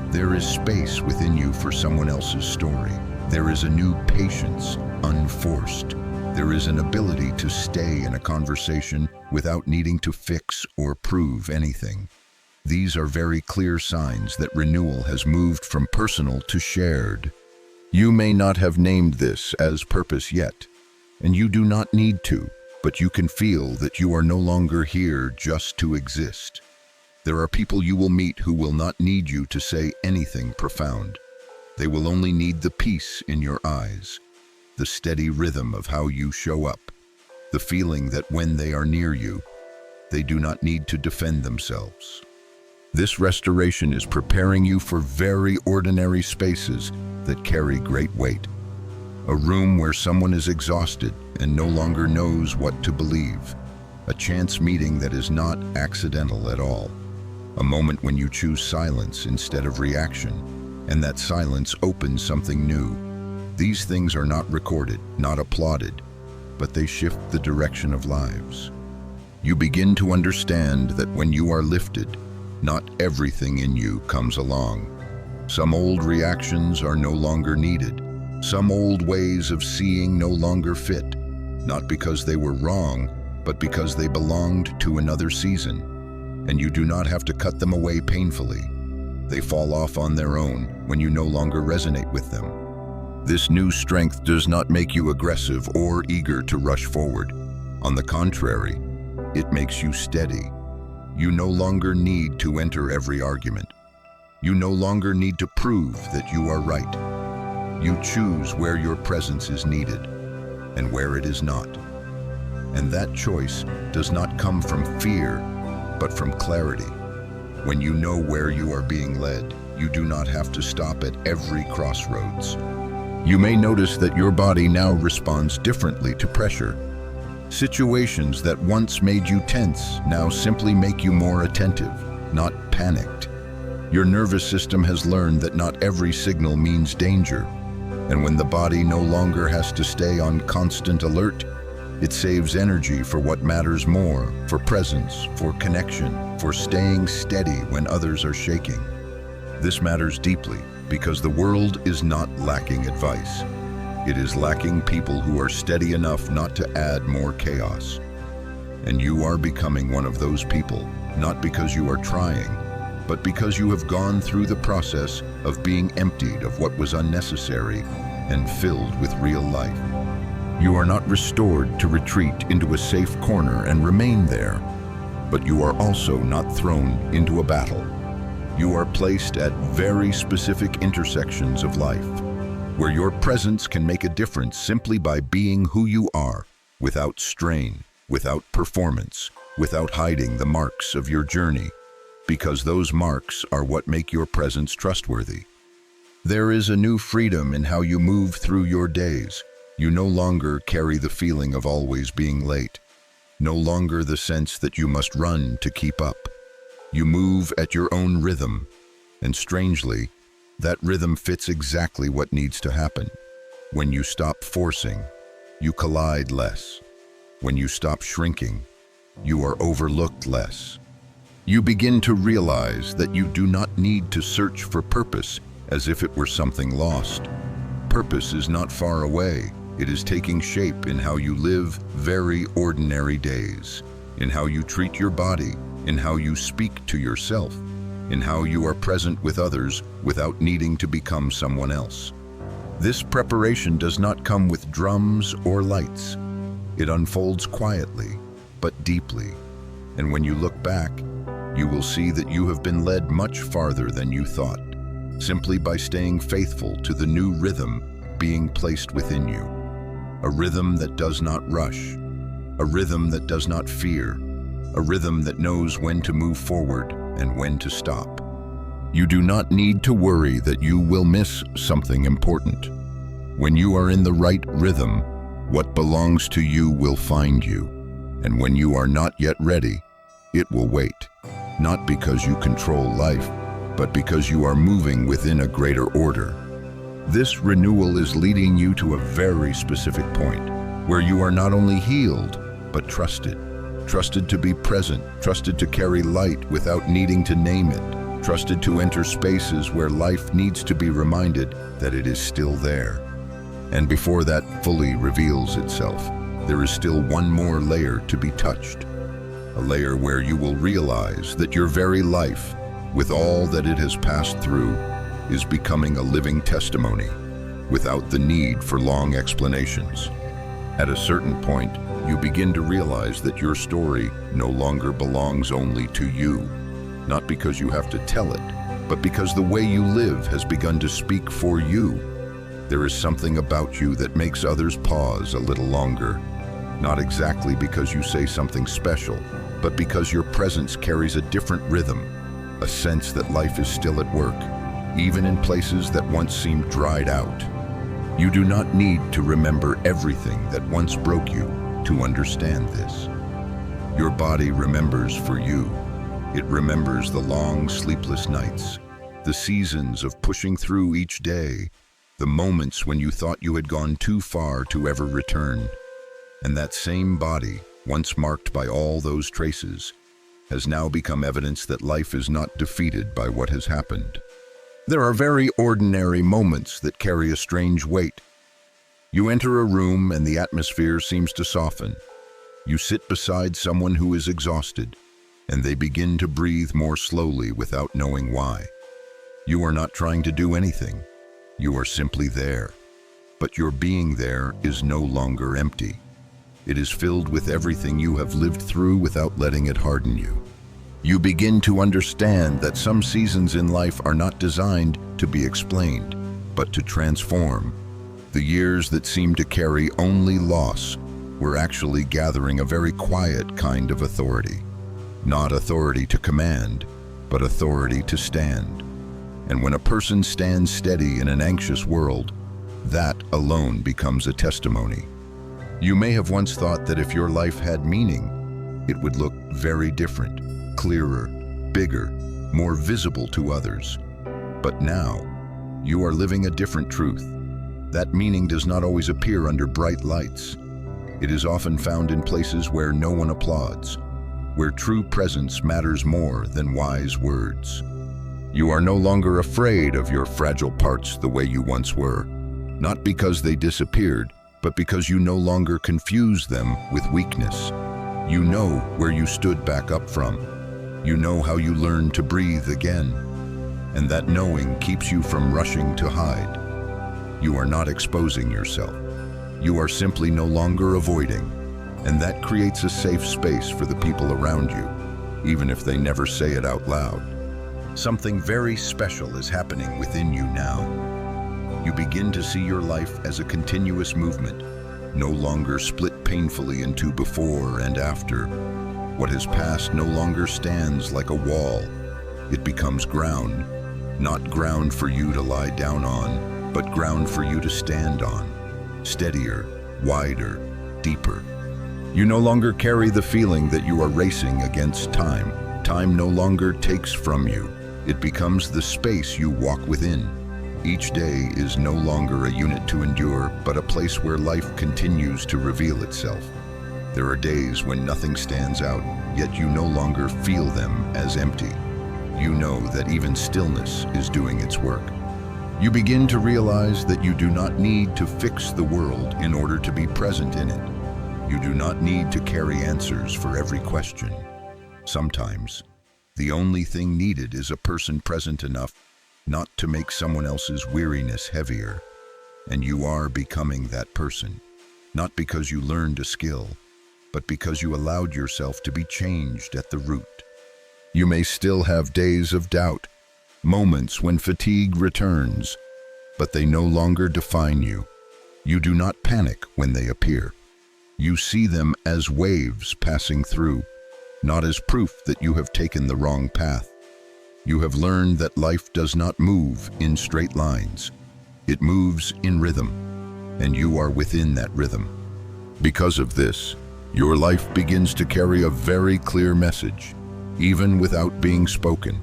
There is space within you for someone else's story. There is a new patience, unforced. There is an ability to stay in a conversation without needing to fix or prove anything. These are very clear signs that renewal has moved from personal to shared. You may not have named this as purpose yet, and you do not need to, but you can feel that you are no longer here just to exist. There are people you will meet who will not need you to say anything profound. They will only need the peace in your eyes, the steady rhythm of how you show up, the feeling that when they are near you, they do not need to defend themselves. This restoration is preparing you for very ordinary spaces that carry great weight. A room where someone is exhausted and no longer knows what to believe. A chance meeting that is not accidental at all. A moment when you choose silence instead of reaction, and that silence opens something new. These things are not recorded, not applauded, but they shift the direction of lives. You begin to understand that when you are lifted, not everything in you comes along. Some old reactions are no longer needed. Some old ways of seeing no longer fit, not because they were wrong, but because they belonged to another season. And you do not have to cut them away painfully. They fall off on their own when you no longer resonate with them. This new strength does not make you aggressive or eager to rush forward. On the contrary, it makes you steady. You no longer need to enter every argument. You no longer need to prove that you are right. You choose where your presence is needed and where it is not. And that choice does not come from fear, but from clarity. When you know where you are being led, you do not have to stop at every crossroads. You may notice that your body now responds differently to pressure. Situations that once made you tense now simply make you more attentive, not panicked. Your nervous system has learned that not every signal means danger, and when the body no longer has to stay on constant alert, it saves energy for what matters more, for presence, for connection, for staying steady when others are shaking. This matters deeply because the world is not lacking advice. It is lacking people who are steady enough not to add more chaos. And you are becoming one of those people, not because you are trying, but because you have gone through the process of being emptied of what was unnecessary and filled with real life. You are not restored to retreat into a safe corner and remain there, but you are also not thrown into a battle. You are placed at very specific intersections of life, where your presence can make a difference simply by being who you are, without strain, without performance, without hiding the marks of your journey, because those marks are what make your presence trustworthy. There is a new freedom in how you move through your days. You no longer carry the feeling of always being late, no longer the sense that you must run to keep up. You move at your own rhythm, and strangely, that rhythm fits exactly what needs to happen. When you stop forcing, you collide less. When you stop shrinking, you are overlooked less. You begin to realize that you do not need to search for purpose as if it were something lost. Purpose is not far away. It is taking shape in how you live very ordinary days, in how you treat your body, in how you speak to yourself, in how you are present with others without needing to become someone else. This preparation does not come with drums or lights. It unfolds quietly, but deeply. And when you look back, you will see that you have been led much farther than you thought, simply by staying faithful to the new rhythm being placed within you. A rhythm that does not rush, a rhythm that does not fear, a rhythm that knows when to move forward and when to stop. You do not need to worry that you will miss something important. When you are in the right rhythm, what belongs to you will find you. And when you are not yet ready, it will wait. Not because you control life, but because you are moving within a greater order. This renewal is leading you to a very specific point, where you are not only healed, but trusted. Trusted to be present, trusted to carry light without needing to name it, trusted to enter spaces where life needs to be reminded that it is still there. And before that fully reveals itself, there is still one more layer to be touched. A layer where you will realize that your very life, with all that it has passed through, is becoming a living testimony, without the need for long explanations. At a certain point, you begin to realize that your story no longer belongs only to you, not because you have to tell it, but because the way you live has begun to speak for you. There is something about you that makes others pause a little longer, not exactly because you say something special, but because your presence carries a different rhythm, a sense that life is still at work, even in places that once seemed dried out. You do not need to remember everything that once broke you to understand this. Your body remembers for you. It remembers the long, sleepless nights, the seasons of pushing through each day, the moments when you thought you had gone too far to ever return. And that same body, once marked by all those traces, has now become evidence that life is not defeated by what has happened. There are very ordinary moments that carry a strange weight. You enter a room and the atmosphere seems to soften. You sit beside someone who is exhausted, and they begin to breathe more slowly without knowing why. You are not trying to do anything. You are simply there. But your being there is no longer empty. It is filled with everything you have lived through without letting it harden you. You begin to understand that some seasons in life are not designed to be explained, but to transform. The years that seem to carry only loss were actually gathering a very quiet kind of authority. Not authority to command, but authority to stand. And when a person stands steady in an anxious world, that alone becomes a testimony. You may have once thought that if your life had meaning, it would look very different, clearer, bigger, more visible to others. But now, you are living a different truth. That meaning does not always appear under bright lights. It is often found in places where no one applauds, where true presence matters more than wise words. You are no longer afraid of your fragile parts the way you once were, not because they disappeared, but because you no longer confuse them with weakness. You know where you stood back up from. You know how you learned to breathe again. And that knowing keeps you from rushing to hide. You are not exposing yourself. You are simply no longer avoiding. And that creates a safe space for the people around you, even if they never say it out loud. Something very special is happening within you now. You begin to see your life as a continuous movement, no longer split painfully into before and after. What has passed no longer stands like a wall. It becomes ground, not ground for you to lie down on, but ground for you to stand on. Steadier, wider, deeper. You no longer carry the feeling that you are racing against time. Time no longer takes from you. It becomes the space you walk within. Each day is no longer a unit to endure, but a place where life continues to reveal itself. There are days when nothing stands out, yet you no longer feel them as empty. You know that even stillness is doing its work. You begin to realize that you do not need to fix the world in order to be present in it. You do not need to carry answers for every question. Sometimes, the only thing needed is a person present enough not to make someone else's weariness heavier. And you are becoming that person, not because you learned a skill, but because you allowed yourself to be changed at the root. You may still have days of doubt, moments when fatigue returns, but they no longer define you. You do not panic when they appear. You see them as waves passing through, not as proof that you have taken the wrong path. You have learned that life does not move in straight lines. It moves in rhythm, and you are within that rhythm. Because of this, your life begins to carry a very clear message, even without being spoken,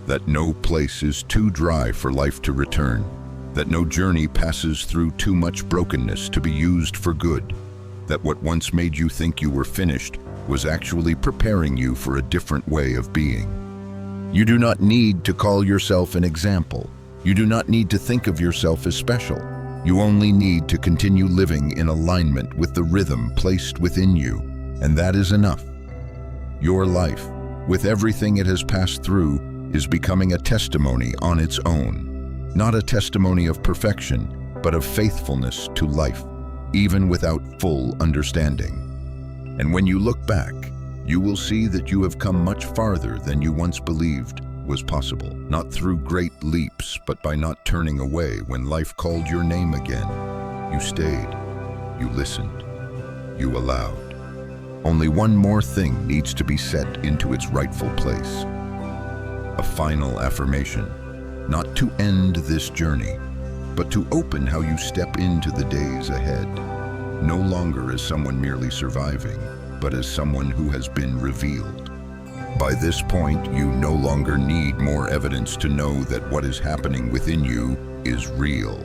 that no place is too dry for life to return, that no journey passes through too much brokenness to be used for good, that what once made you think you were finished was actually preparing you for a different way of being. You do not need to call yourself an example. You do not need to think of yourself as special. You only need to continue living in alignment with the rhythm placed within you, and that is enough. Your life, with everything it has passed through, is becoming a testimony on its own. Not a testimony of perfection, but of faithfulness to life, even without full understanding. And when you look back, you will see that you have come much farther than you once believed was possible. Not through great leaps, but by not turning away when life called your name again. You stayed, you listened, you allowed. Only one more thing needs to be set into its rightful place. A final affirmation, not to end this journey, but to open how you step into the days ahead, no longer as someone merely surviving, but as someone who has been revealed. By this point, you no longer need more evidence to know that what is happening within you is real,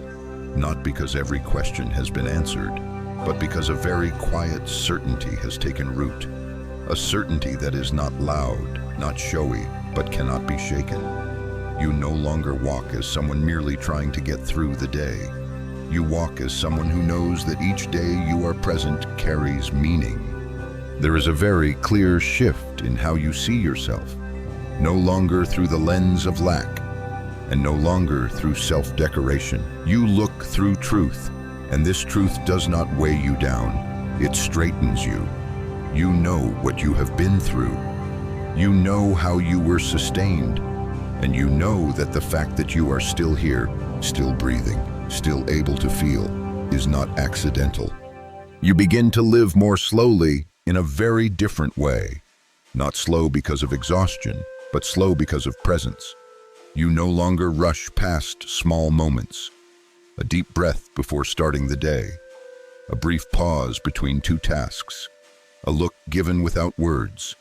not because every question has been answered, but because a very quiet certainty has taken root, a certainty that is not loud, not showy, but cannot be shaken. You no longer walk as someone merely trying to get through the day. You walk as someone who knows that each day you are present carries meaning. There is a very clear shift in how you see yourself, no longer through the lens of lack, and no longer through self-decoration. You look through truth, and this truth does not weigh you down. It straightens you. You know what you have been through. You know how you were sustained, and you know that the fact that you are still here, still breathing, still able to feel, is not accidental. You begin to live more slowly in a very different way. Not slow because of exhaustion, but slow because of presence. You no longer rush past small moments. A deep breath before starting the day. A brief pause between two tasks. A look given without words.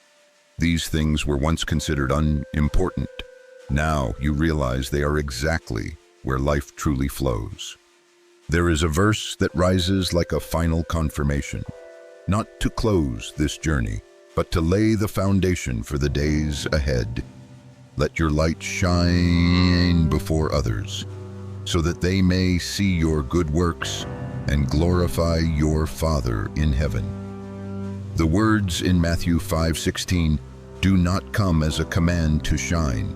These things were once considered unimportant. Now you realize they are exactly where life truly flows. There is a verse that rises like a final confirmation. Not to close this journey, but to lay the foundation for the days ahead. Let your light shine before others, so that they may see your good works and glorify your Father in heaven. The words in Matthew 5:16 do not come as a command to shine.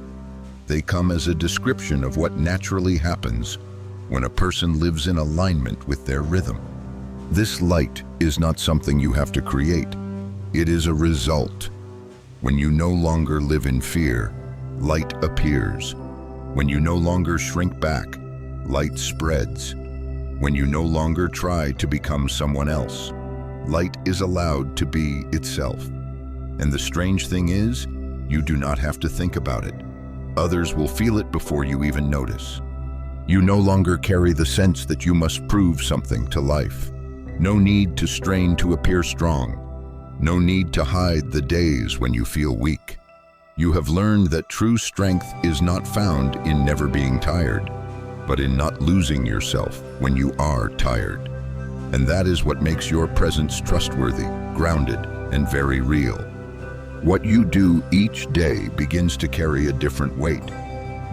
They come as a description of what naturally happens when a person lives in alignment with their rhythm. This light is not something you have to create. It is a result. When you no longer live in fear, light appears. When you no longer shrink back, light spreads. when you no longer try to become someone else. Light is allowed to be itself. And the strange thing is, you do not have to think about it. Others will feel it before you even notice. You no longer carry the sense that you must prove something to life. No need to strain to appear strong. No need to hide the days when you feel weak. You have learned that true strength is not found in never being tired, but in not losing yourself when you are tired. And that is what makes your presence trustworthy, grounded, and very real. What you do each day begins to carry a different weight,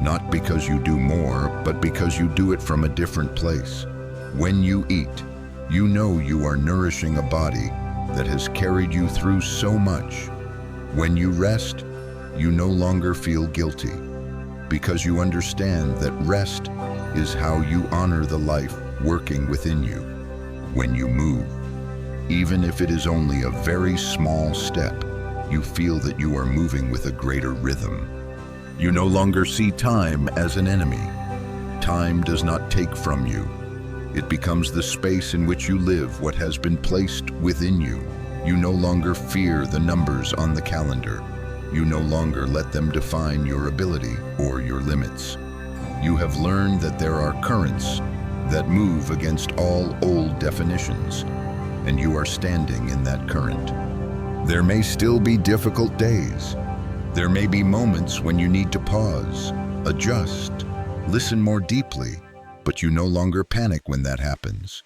not because you do more, but because you do it from a different place. When you eat, you know you are nourishing a body that has carried you through so much. When you rest, you no longer feel guilty, because you understand that rest is how you honor the life working within you. When you move, even if it is only a very small step, you feel that you are moving with a greater rhythm. You no longer see time as an enemy. Time does not take from you. It becomes the space in which you live what has been placed within you. You no longer fear the numbers on the calendar. You no longer let them define your ability or your limits. You have learned that there are currents that move against all old definitions, and you are standing in that current. There may still be difficult days. There may be moments when you need to pause, adjust, listen more deeply, but you no longer panic when that happens.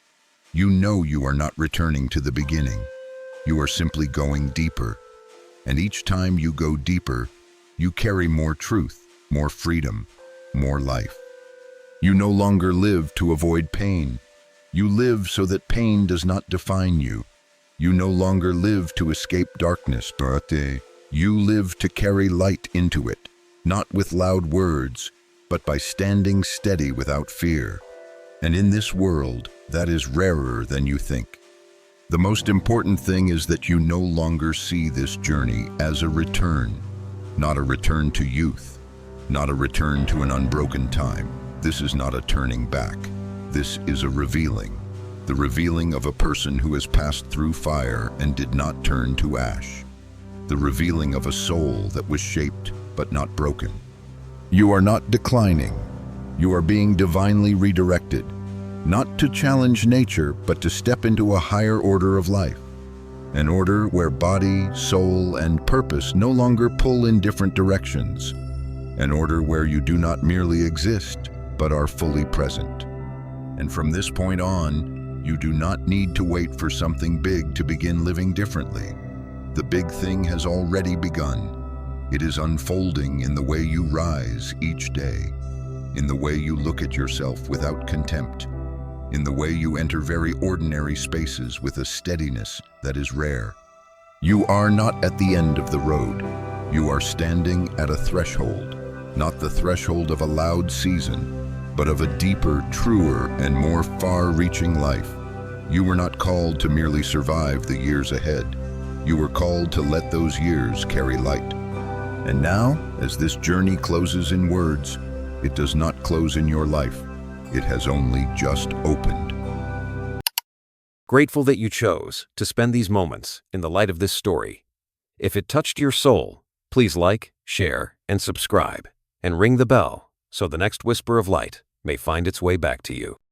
You know you are not returning to the beginning. You are simply going deeper. And each time you go deeper, you carry more truth, more freedom, more life. You no longer live to avoid pain. You live so that pain does not define you. You no longer live to escape darkness. You live to carry light into it, not with loud words, but by standing steady without fear. And in this world, that is rarer than you think. The most important thing is that you no longer see this journey as a return, not a return to youth, not a return to an unbroken time. This is not a turning back. This is a revealing. The revealing of a person who has passed through fire and did not turn to ash. The revealing of a soul that was shaped but not broken. You are not declining. You are being divinely redirected, not to challenge nature, but to step into a higher order of life. An order where body, soul, and purpose no longer pull in different directions. An order where you do not merely exist, but are fully present. And from this point on, you do not need to wait for something big to begin living differently. The big thing has already begun. It is unfolding in the way you rise each day, in the way you look at yourself without contempt, in the way you enter very ordinary spaces with a steadiness that is rare. You are not at the end of the road. You are standing at a threshold, not the threshold of a loud season, but of a deeper, truer, and more far-reaching life. You were not called to merely survive the years ahead. You were called to let those years carry light. And now, as this journey closes in words, it does not close in your life. It has only just opened. Grateful that you chose to spend these moments in the light of this story. If it touched your soul, please like, share, and subscribe, and ring the bell so the next whisper of light may find its way back to you.